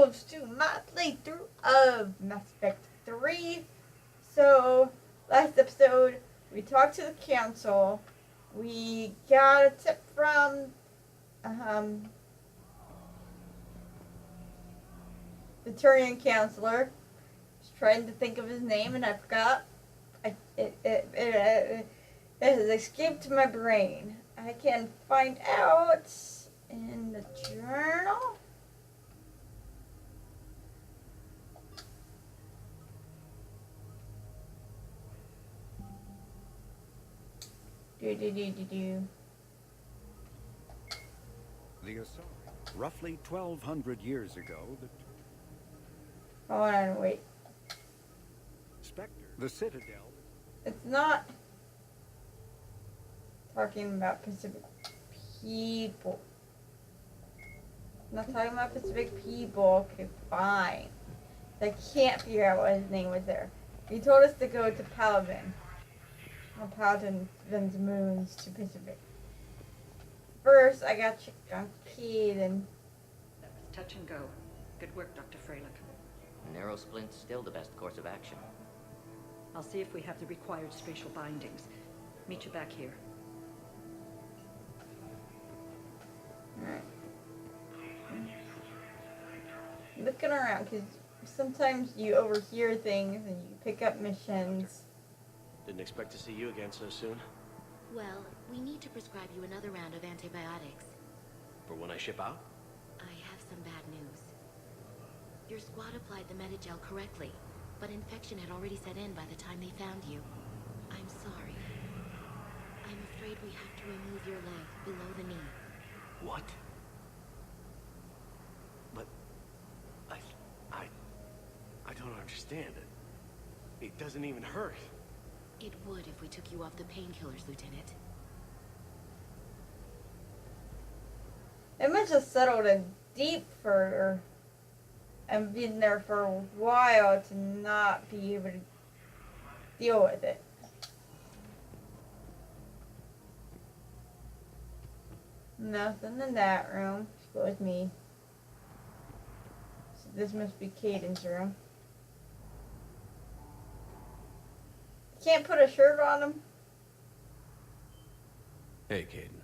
yourselves to my playthrough of Mass Effect 3. So, last episode, we talked to the council. We got a tip from, the Turian counselor. I was trying to think of his name and I forgot. It has escaped my brain. I can find out in the journal. The Asari. Roughly 1,200 years ago, Hold on, wait. Spectre, the Citadel. It's not talking about Pacific people. I'm not talking about Pacific people. Okay, fine. I can't figure out what his name was there. He told us to go to Paladin. Or Paladin's moons to Pacific. First, I got checked on Keaton. That was touch and go. Good work, Dr. Freilich. Narrow splint's still the best course of action. I'll see if we have the required spatial bindings. Meet you back here. Alright. Looking around, because sometimes you overhear things and you pick up missions. Didn't expect to see you again so soon. Well, we need to prescribe you another round of antibiotics. For when I ship out? I have some bad news. Your squad applied the Medigel correctly, but infection had already set in by the time they found you. I'm sorry. I'm afraid we have to remove your leg below the knee. What? But I don't understand it. It doesn't even hurt. It would if we took you off the painkillers, Lieutenant. It must have settled in deep for her and been there for a while to not be able to deal with it. Nothing in that room. Just go with me. So this must be Caden's room. Can't put a shirt on him. Hey, Caden.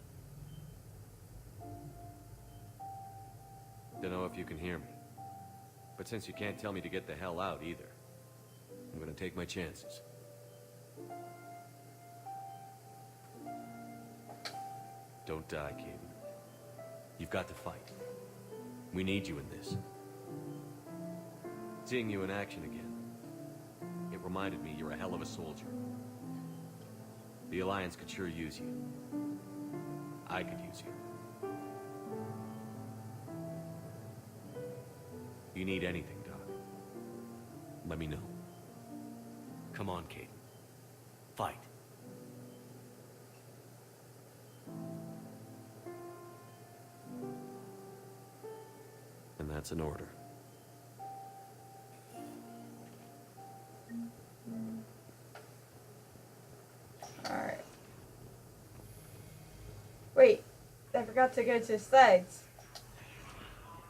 Don't know if you can hear me. But since you can't tell me to get the hell out either, I'm gonna take my chances. Don't die, Caden. You've got to fight. We need you in this. Seeing you in action again, it reminded me you're a hell of a soldier. The Alliance could sure use you. I could use you. You need anything, Doc, let me know. Come on, Caden. Fight. And that's an order. Alright. Wait, I forgot to go to the sides.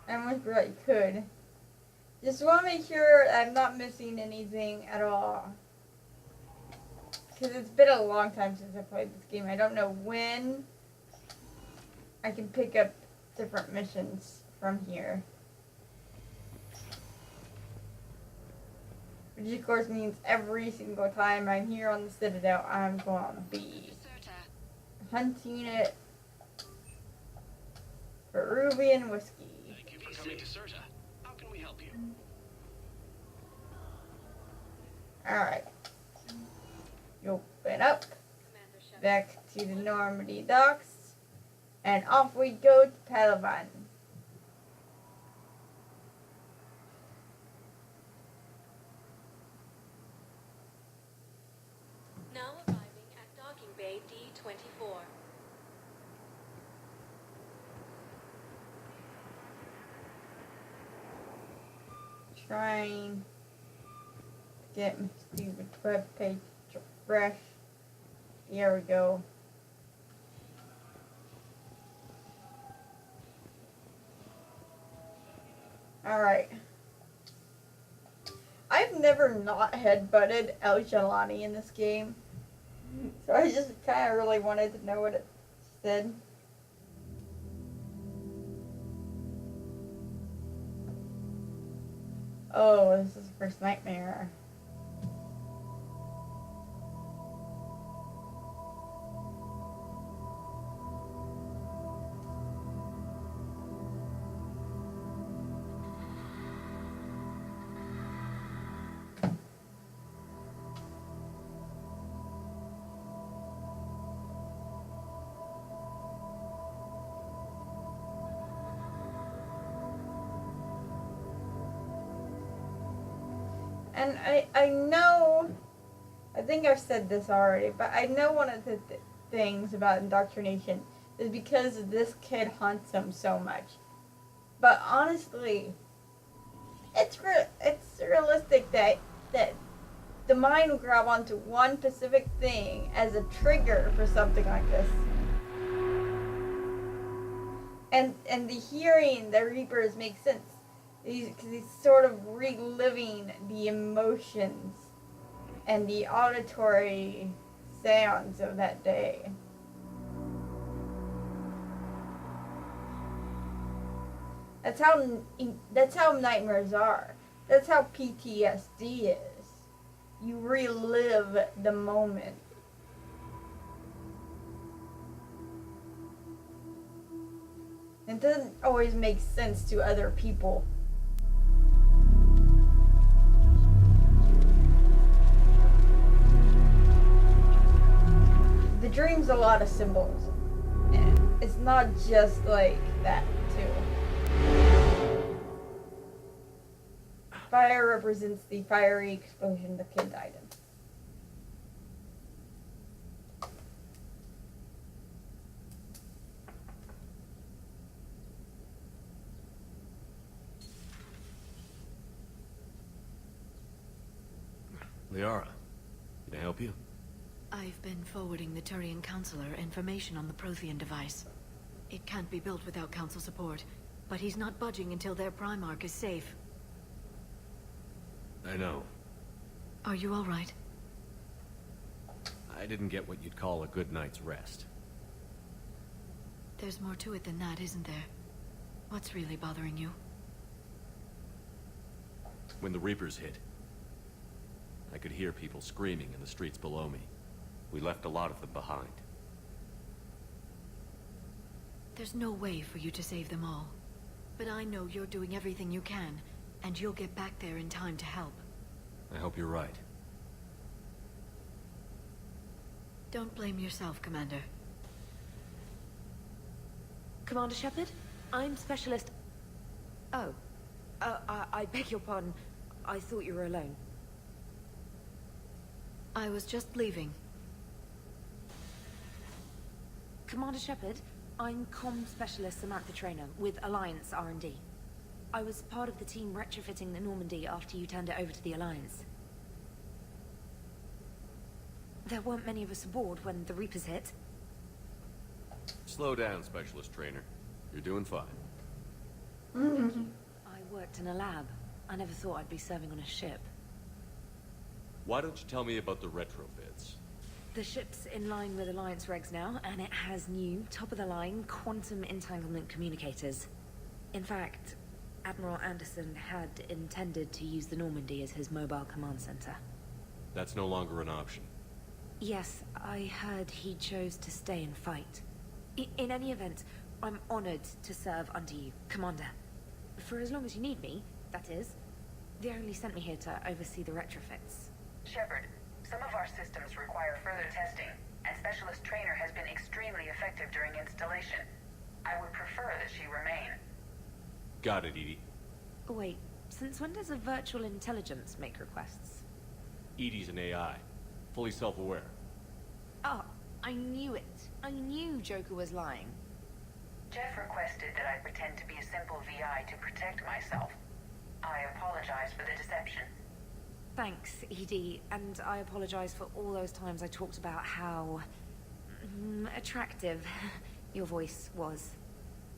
I almost forgot you could. Just want to make sure I'm not missing anything at all. Because it's been a long time since I played this game. I don't know when I can pick up different missions from here. Which of course means every single time I'm here on the Citadel, I'm going to be hunting it for ruby and whiskey. Thank you for coming to Serta. How can we help you? Alright. You open up. Back to the Normandy docks. And off we go to Palavan. Now arriving at docking bay D-24. Trying to get my stupid web page to refresh. Here we go. Alright. I've never not headbutted El Jalani in this game. So I just kind of really wanted to know what it said. Oh, this is the first nightmare. And I know, I think I've said this already, but I know one of the things about indoctrination is because this kid haunts him so much. But honestly, it's realistic that the mind will grab onto one specific thing as a trigger for something like this. And the hearing the Reapers makes sense. Because he's sort of reliving the emotions and the auditory sounds of that day. That's how nightmares are. That's how PTSD is. You relive the moment. It doesn't always make sense to other people. The dream's a lot of symbols. And it's not just like that, too. Fire represents the fiery explosion the kid died in. Liara, can I help you? I've been forwarding the Turian Counselor information on the Prothean device. It can't be built without Council support, but he's not budging until their Primarch is safe. I know. Are you all right? I didn't get what you'd call a good night's rest. There's more to it than that, isn't there? What's really bothering you? When the Reapers hit, I could hear people screaming in the streets below me. We left a lot of them behind. There's no way for you to save them all. But I know you're doing everything you can, and you'll get back there in time to help. I hope you're right. Don't blame yourself, Commander. Commander Shepard? I'm Specialist... Oh. I beg your pardon. I thought you were alone. I was just leaving. Commander Shepard, I'm Comm Specialist Samantha Traynor with Alliance R&D. I was part of the team retrofitting the Normandy after you turned it over to the Alliance. There weren't many of us aboard when the Reapers hit. Slow down, Specialist Trainer. You're doing fine. I worked in a lab. I never thought I'd be serving on a ship. Why don't you tell me about the retrofits? The ship's in line with Alliance regs now, and it has new, top-of-the-line, quantum entanglement communicators. In fact, Admiral Anderson had intended to use the Normandy as his mobile command center. That's no longer an option. Yes, I heard he chose to stay and fight. In any event, I'm honored to serve under you, Commander. For as long as you need me, that is. They only sent me here to oversee the retrofits. Shepard, some of our systems require further testing, and Specialist Trainer has been extremely effective during installation. I would prefer that she remain. Got it, Edie. Wait, since when does a virtual intelligence make requests? Edie's an AI. Fully self-aware. Oh, I knew it. I knew Joker was lying. Jeff requested that I pretend to be a simple VI to protect myself. I apologize for the deception. Thanks, Edie, and I apologize for all those times I talked about how... attractive your voice was.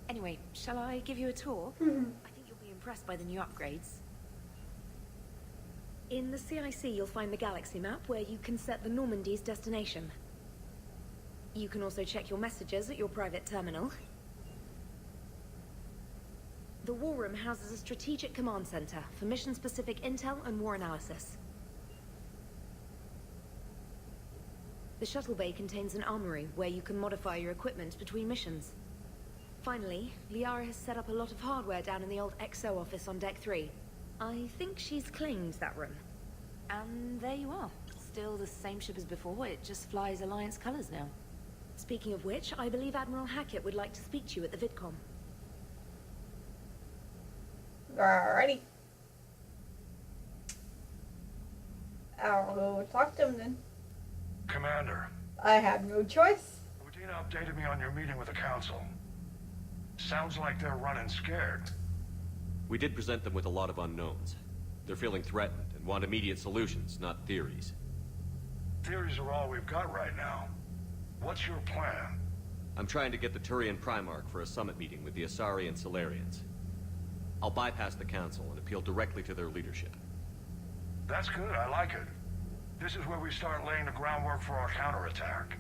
Anyway, shall I give you a tour? I think you'll be impressed. impressed by the new upgrades. In the CIC, you'll find the galaxy map where you can set the Normandy's destination. You can also check your messages at your private terminal. The War Room houses a strategic command center for mission-specific intel and war analysis. The shuttle bay contains an armory where you can modify your equipment between missions. Finally, Liara has set up a lot of hardware down in the old XO office on Deck 3. I think she's claimed that room. And there you are. Still the same ship as before, it just flies Alliance colors now. Speaking of which, I believe Admiral Hackett would like to speak to you at the VidCom. Alrighty. I'll go talk to him then. Commander. I have no choice. Udina updated me on your meeting with the Council. Sounds like they're running scared. We did present them with a lot of unknowns. They're feeling threatened and want immediate solutions, not theories. Theories are all we've got right now. What's your plan? I'm trying to get the Turian Primarch for a summit meeting with the Asari and Solarians. I'll bypass the Council and appeal directly to their leadership. That's good, I like it. This is where we start laying the groundwork for our counterattack.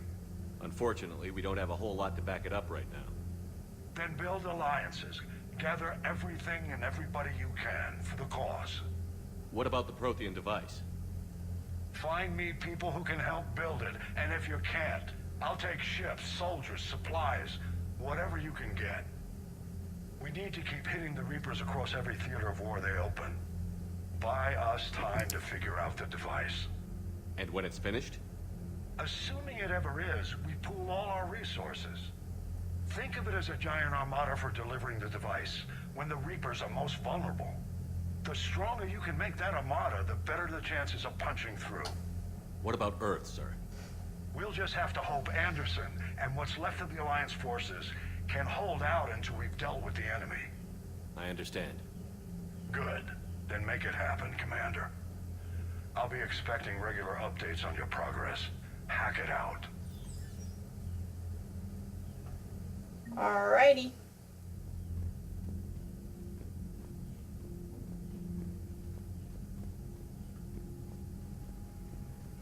Unfortunately, we don't have a whole lot to back it up right now. Then build alliances. Gather everything and everybody you can for the cause. What about the Prothean device? Find me people who can help build it, and if you can't, I'll take ships, soldiers, supplies, whatever you can get. We need to keep hitting the Reapers across every theater of war they open. Buy us time to figure out the device. And when it's finished? Assuming it ever is, we pool all our resources. Think of it as a giant armada for delivering the device, when the Reapers are most vulnerable. The stronger you can make that armada, the better the chances of punching through. What about Earth, sir? We'll just have to hope Anderson and what's left of the Alliance forces can hold out until we've dealt with the enemy. I understand. Good. Then make it happen, Commander. I'll be expecting regular updates on your progress. Hack it out. Alrighty.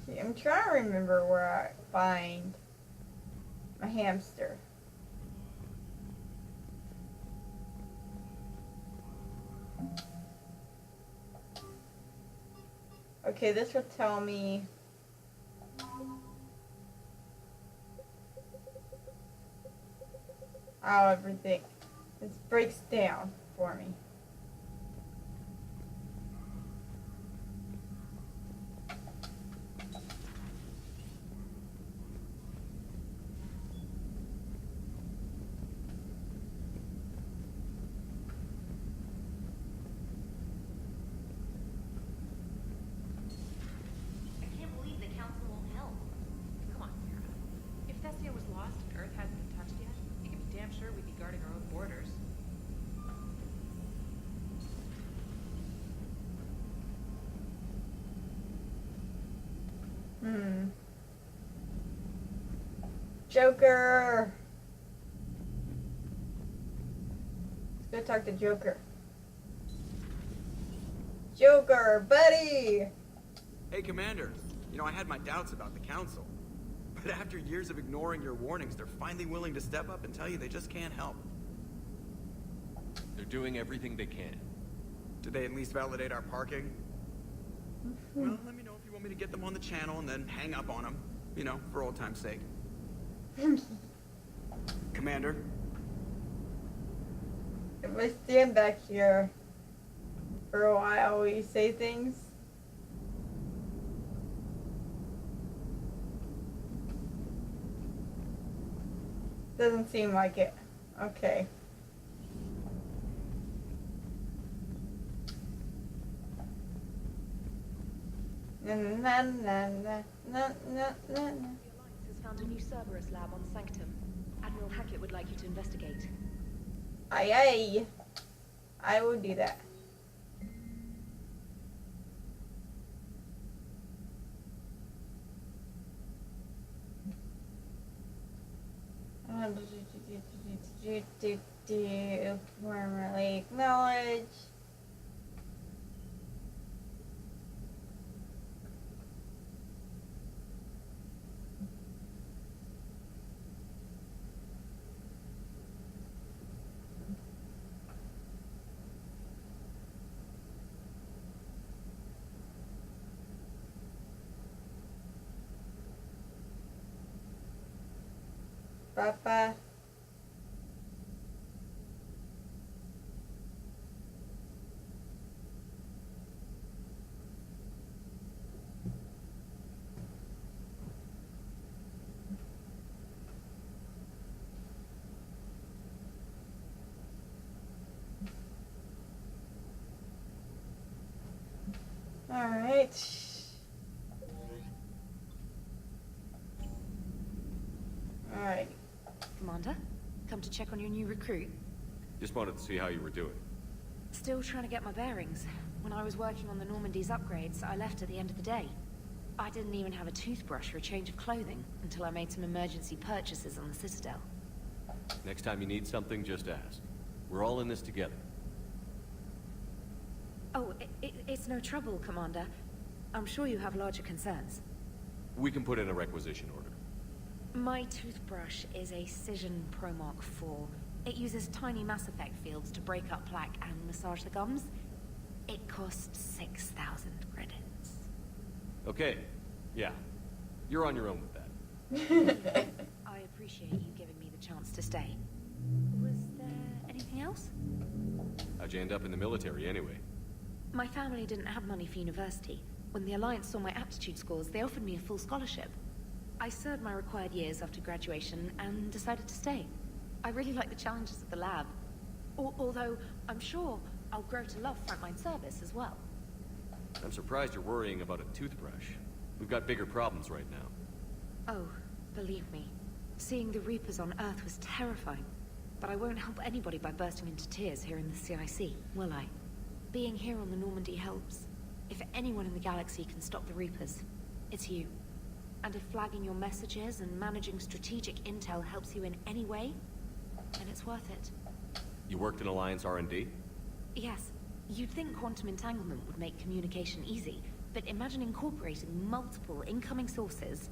See, I'm trying to remember where I find my hamster. Okay, this will tell me how everything breaks down for me. I can't believe the Council won't help. Come on, Sarah. If Thessia was lost and Earth hasn't been touched yet, you can be damn sure we'd be guarding our own borders. Joker! Let's go talk to Joker. Joker, buddy! Hey, Commander. You know, I had my doubts about the Council. But after years of ignoring your warnings, they're finally willing to step up and tell you they just can't help. They're doing everything they can. Did they at least validate our parking? Well, let me know if you want me to get them on the channel and then hang up on them. You know, for old time's sake. Commander? If I stand back here for a while, will you say things? Doesn't seem like it. Okay. Na na na na na na na. The Alliance has found a new Cerberus lab on Sanctum. Admiral Hackett would like you to investigate. Aye aye. I will do that. Formally acknowledge. Bye-bye. Alright. Alright. Commander, come to check on your new recruit. Just wanted to see how you were doing. Still trying to get my bearings. When I was working on the Normandy's upgrades, I left at the end of the day. I didn't even have a toothbrush or a change of clothing until I made some emergency purchases on the Citadel. Next time you need something, just ask. We're all in this together. Oh, it's no trouble, Commander. I'm sure you have larger concerns. We can put in a requisition order. My toothbrush is a Cision Pro Mark IV. It uses tiny Mass Effect fields to break up plaque and massage the gums. It costs 6,000 credits. Okay. Yeah. You're on your own with that. I appreciate you giving me the chance to stay. Was there anything else? How'd you end up in the military anyway? My family didn't have money for university. When the Alliance saw my aptitude scores, they offered me a full scholarship. I served my required years after graduation and decided to stay. I really like the challenges of the lab. Although, I'm sure I'll grow to love frontline service as well. I'm surprised you're worrying about a toothbrush. We've got bigger problems right now. Oh, believe me. Seeing the Reapers on Earth was terrifying. But I won't help anybody by bursting into tears here in the CIC, will I? Being here on the Normandy helps. If anyone in the galaxy can stop the Reapers, it's you. And if flagging your messages and managing strategic intel helps you in any way, then it's worth it. You worked in Alliance R&D? Yes. You'd think quantum entanglement would make communication easy, but imagine incorporating multiple incoming sources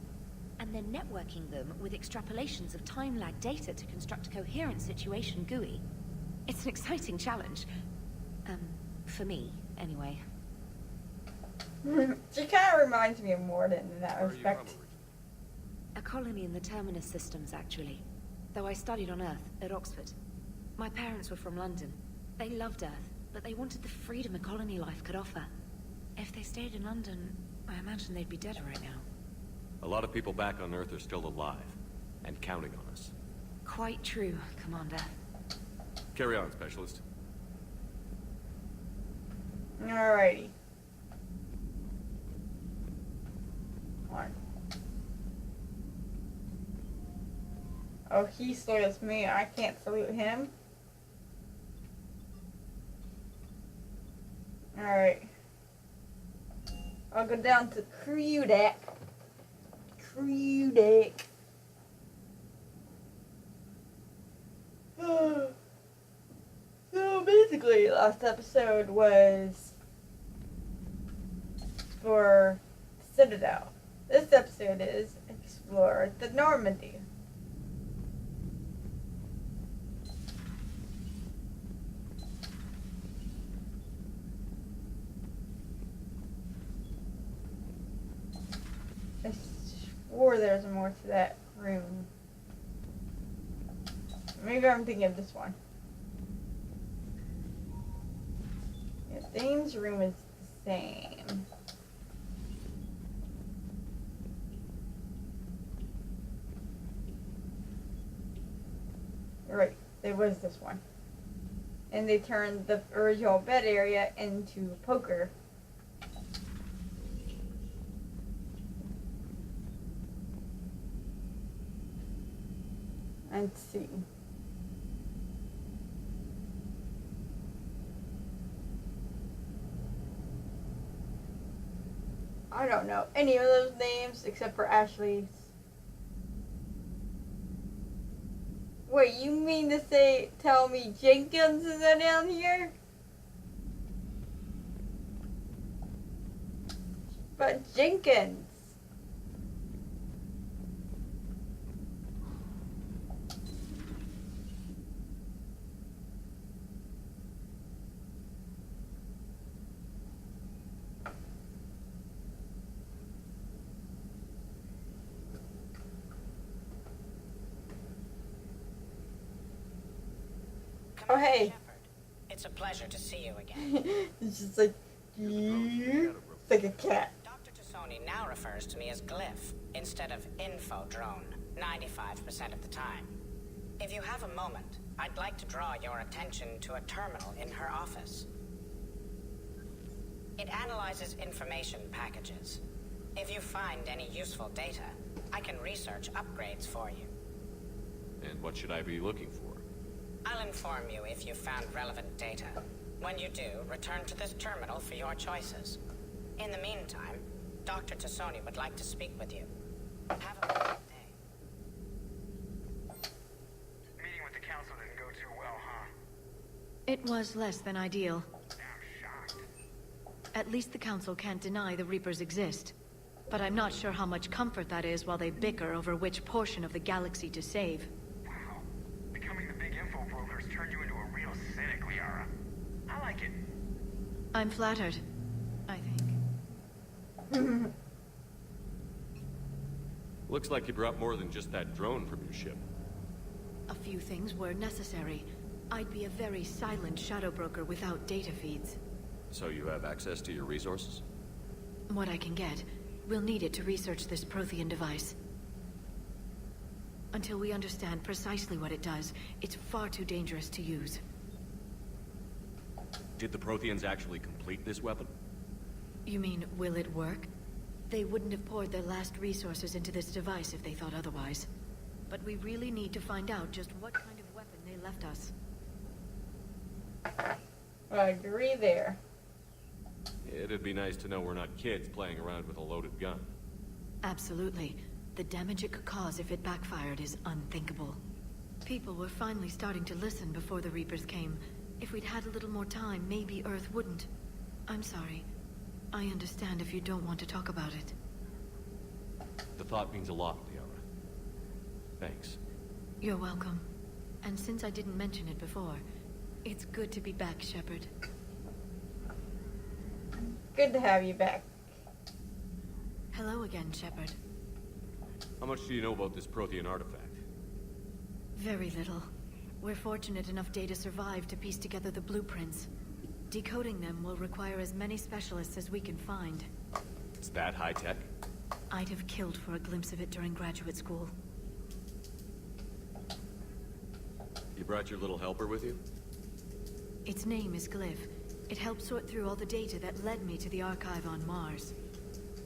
and then networking them with extrapolations of time-lag data to construct a coherent situation GUI. It's an exciting challenge. For me, anyway. She kind of reminds me of Morden in that respect. A colony in the Terminus systems, actually. Though I studied on Earth, at Oxford. My parents were from London. They loved Earth, but they wanted the freedom a colony life could offer. If they stayed in London, I imagine they'd be dead right now. A lot of people back on Earth are still alive, and counting on us. Quite true, Commander. Carry on, Specialist. Alrighty. Come on. Oh, he salutes me. I can't salute him. Alright. I'll go down to crew deck. Crew deck. So basically, last episode was for Citadel. This episode is explore the Normandy. I swore there's more to that room. Maybe I'm thinking of this one. Yeah, Dane's room is the same. Right, there was this one. And they turned the original bed area into poker. Let's see. I don't know any of those names except for Ashley's. Wait, you mean to tell me Jenkins is down here? But Jenkins. Oh, hey. Shepard, it's a pleasure to see you again. It's just like, it's like a cat. Dr. Tassoni now refers to me as Glyph instead of Info Drone, 95% of the time. If you have a moment, I'd like to draw your attention to a terminal in her office. It analyzes information packages. If you find any useful data, I can research upgrades for you. And what should I be looking for? I'll inform you if you've found relevant data. When you do, return to this terminal for your choices. In the meantime, Dr. Tassoni would like to speak with you. Have a great day. Meeting with the council didn't go too well, huh? It was less than ideal. I'm shocked. At least the council can't deny the Reapers exist. But I'm not sure how much comfort that is while they bicker over which portion of the galaxy to save. Wow. Becoming the big info broker's turned you into a real cynic, Liara. I like it. I'm flattered, I think. Looks like you brought more than just that drone from your ship. A few things were necessary. I'd be a very silent shadow broker without data feeds. So you have access to your resources? What I can get. We'll need it to research this Prothean device. Until we understand precisely what it does, it's far too dangerous to use. Did the Protheans actually complete this weapon? You mean, will it work? They wouldn't have poured their last resources into this device if they thought otherwise. But we really need to find out just what kind of weapon they left us. I agree there. It'd be nice to know we're not kids playing around with a loaded gun. Absolutely. The damage it could cause if it backfired is unthinkable. People were finally starting to listen before the Reapers came. If we'd had a little more time, maybe Earth wouldn't. I'm sorry. I understand if you don't want to talk about it. The thought means a lot, Liara. Thanks. You're welcome. And since I didn't mention it before, it's good to be back, Shepard. Good to have you back. Hello again, Shepard. How much do you know about this Prothean artifact? Very little. We're fortunate enough data survived to piece together the blueprints. Decoding them will require as many specialists as we can find. It's that high-tech? I'd have killed for a glimpse of it during graduate school. You brought your little helper with you? Its name is Glyph. It helped sort through all the data that led me to the archive on Mars.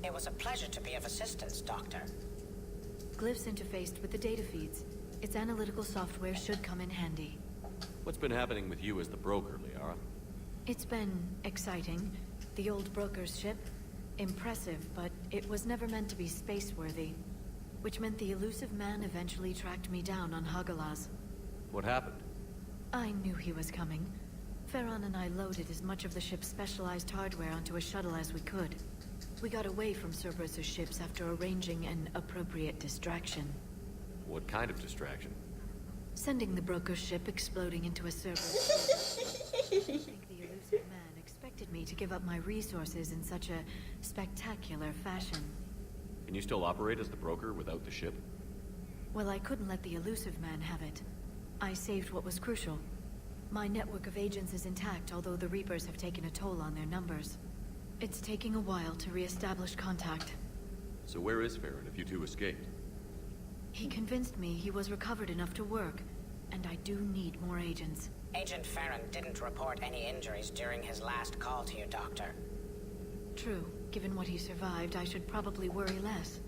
It was a pleasure to be of assistance, Doctor. Glyph's interfaced with the data feeds. Its analytical software should come in handy. What's been happening with you as the broker, Liara? It's been exciting. The old broker's ship? Impressive, but it was never meant to be space-worthy. Which meant the elusive man eventually tracked me down on Hagalaz. What happened? I knew he was coming. Farron and I loaded as much of the ship's specialized hardware onto a shuttle as we could. We got away from Cerberus' ships after arranging an appropriate distraction. What kind of distraction? Sending the broker's ship exploding into a Cerberus. I think the elusive man expected me to give up my resources in such a spectacular fashion. Can you still operate as the broker without the ship? Well, I couldn't let the elusive man have it. I saved what was crucial. My network of agents is intact, although the Reapers have taken a toll on their numbers. It's taking a while to re-establish contact. So where is Farron if you two escaped? He convinced me he was recovered enough to work, and I do need more agents. Agent Farron didn't report any injuries during his last call to you, Doctor. True. Given what he survived, I should probably worry less.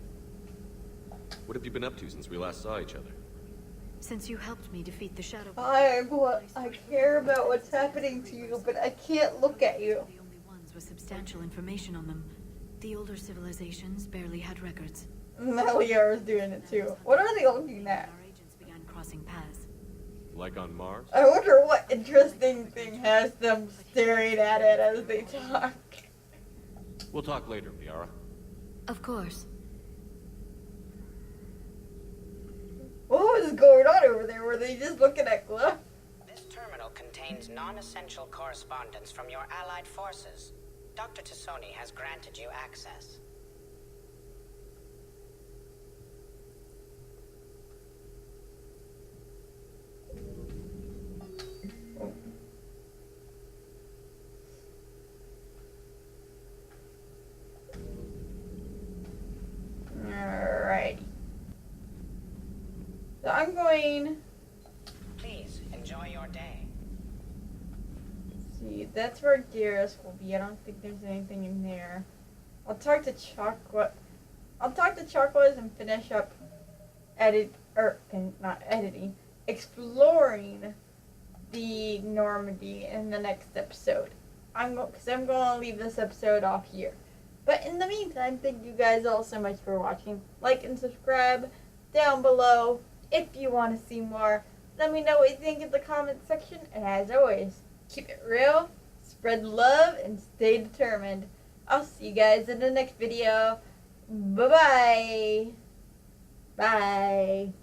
What have you been up to since we last saw each other? Since you helped me defeat the Shadow... I care about what's happening to you, but I can't look at you. The only ones with substantial information on them. The older civilizations barely had records. Now Liara's doing it too. What are they looking at? Our agents began crossing paths. Like on Mars? I wonder what interesting thing has them staring at it as they talk. We'll talk later, Liara. Of course. What was going on over there? Were they just looking at Glyph? This terminal contains non-essential correspondence from your allied forces. Dr. Tassoni has granted you access. going. Please enjoy your day. See, that's where Garrus will be. I don't think there's anything in there. I'll talk to Chocolate. I'll talk to Chocolate and finish up not editing, exploring the Normandy in the next episode. Because I'm going to leave this episode off here. But in the meantime, thank you guys all so much for watching. Like and subscribe down below if you want to see more. Let me know what you think in the comment section. And as always, keep it real, spread love, and stay determined. I'll see you guys in the next video. Bye-bye. Bye.